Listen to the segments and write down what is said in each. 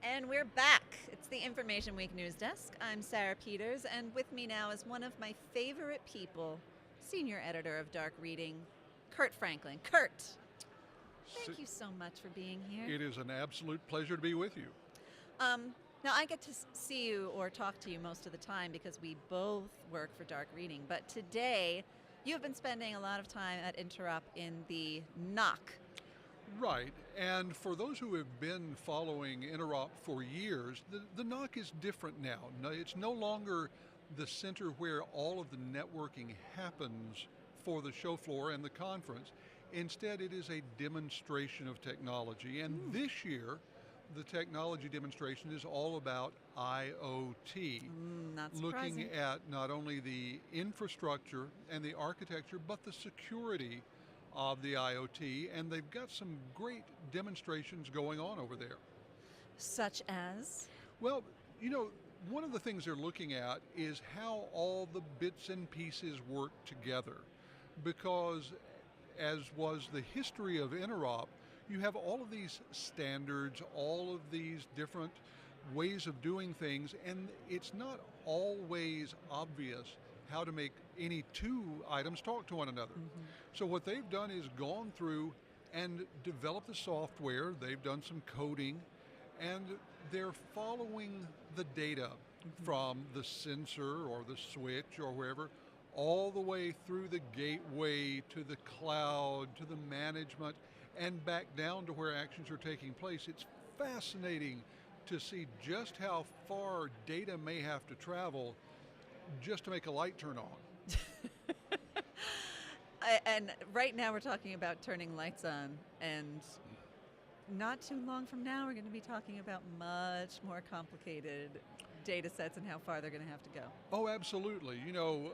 And we're back. It's the Information Week News Desk. I'm Sarah Peters, and with me now is one of my favorite people, senior editor of Dark Reading, Curt Franklin. Curt, thank you so much for being here. It is an absolute pleasure to be with you. Now, I get to see you or talk to you most of the time because we both work for Dark Reading, but today you've been spending a lot of time at Interop in the NOC. Right, and for those who have been following Interop for years, the NOC is different now. No, it's no longer the center where all of the networking happens for the show floor and the conference. Instead, it is a demonstration of technology, and this year, the technology demonstration is all about IoT. Not surprising. Looking at not only the infrastructure and the architecture, but the security of the IoT, and they've got some great demonstrations going on over there. Such as? Well, you know, one of the things they're looking at is how all the bits and pieces work together, because as was the history of Interop, you have all of these standards, all of these different ways of doing things, and it's not always obvious how to make any two items talk to one another. So what they've done is gone through and developed the software, they've done some coding, and they're following the data from the sensor or the switch or wherever, all the way through the gateway to the cloud, to the management, and back down to where actions are taking place. It's fascinating to see just how far data may have to travel just to make a light turn on. And right now we're talking about turning lights on, and not too long from now we're going to be talking about much more complicated data sets and how far they're going to have to go. Oh, absolutely. You know,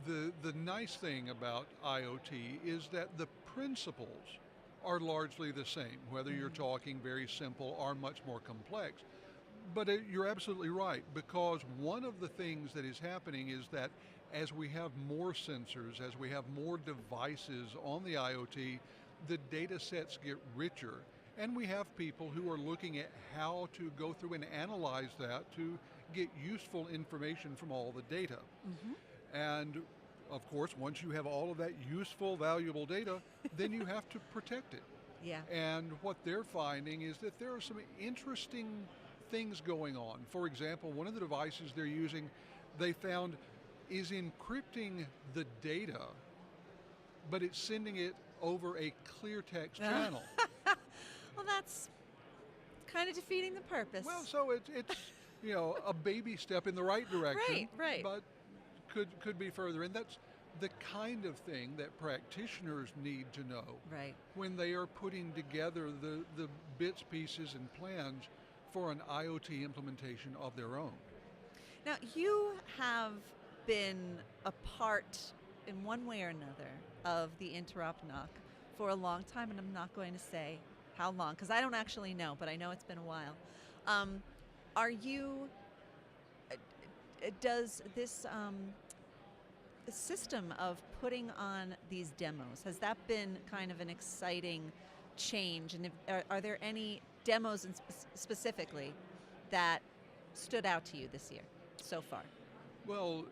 the nice thing about IoT is that the principles are largely the same, whether you're talking very simple or much more complex. But you're absolutely right, because one of the things that is happening is that as we have more sensors, as we have more devices on the IoT, the data sets get richer. And we have people who are looking at how to go through and analyze that to get useful information from all the data. And of course, once you have all of that useful, valuable data, then you have to protect it. Yeah. And what they're finding is that there are some interesting things going on. For example, one of the devices they're using, they found, is encrypting the data, but it's sending it over a clear text channel. Well, that's kind of defeating the purpose. Well, so it's you know, a baby step in the right direction, Right. but could be further. And that's the kind of thing that practitioners need to know Right. when they are putting together the bits, pieces, and plans for an IoT implementation of their own. Now, you have been a part, in one way or another, of the Interop NOC for a long time, and I'm not going to say how long, because I don't actually know, but I know it's been a while. Are you, does this system of putting on these demos, has that been kind of an exciting change? And are there any demos specifically that stood out to you this year so far? Well,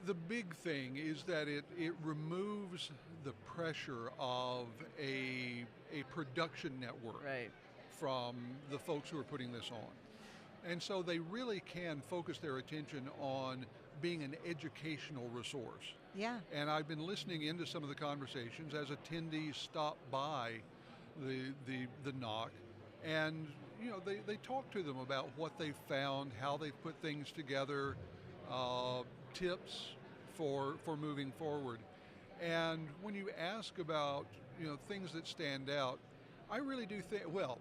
the big thing is that it removes the pressure of a production network from the folks who are putting this on. And so they really can focus their attention on being an educational resource. Yeah. And I've been listening into some of the conversations as attendees stop by the NOC, and you know, they talk to them about what they've found, how they've put things together, tips for moving forward. And when you ask about, you know, things that stand out, I really do think, well,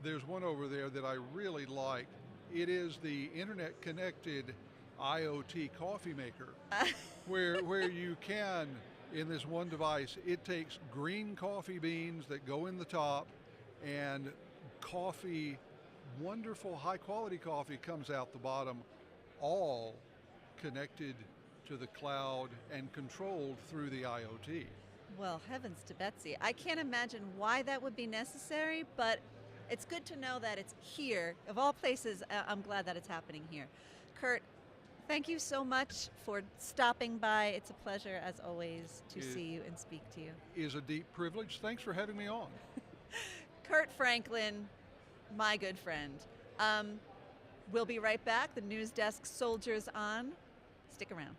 there's one over there that I really like. It is the internet connected IoT coffee maker, where you can, in this one device, it takes green coffee beans that go in the top, and coffee, wonderful high quality coffee comes out the bottom, all connected to the cloud and controlled through the IoT. Well, heavens to Betsy. I can't imagine why that would be necessary, but it's good to know that it's here. Of all places, I'm glad that it's happening here. Curt, thank you so much for stopping by. It's a pleasure, as always, to see you and speak to you. Is a deep privilege. Thanks for having me on. Curt Franklin, my good friend. We'll be right back. The news desk soldiers on. Stick around.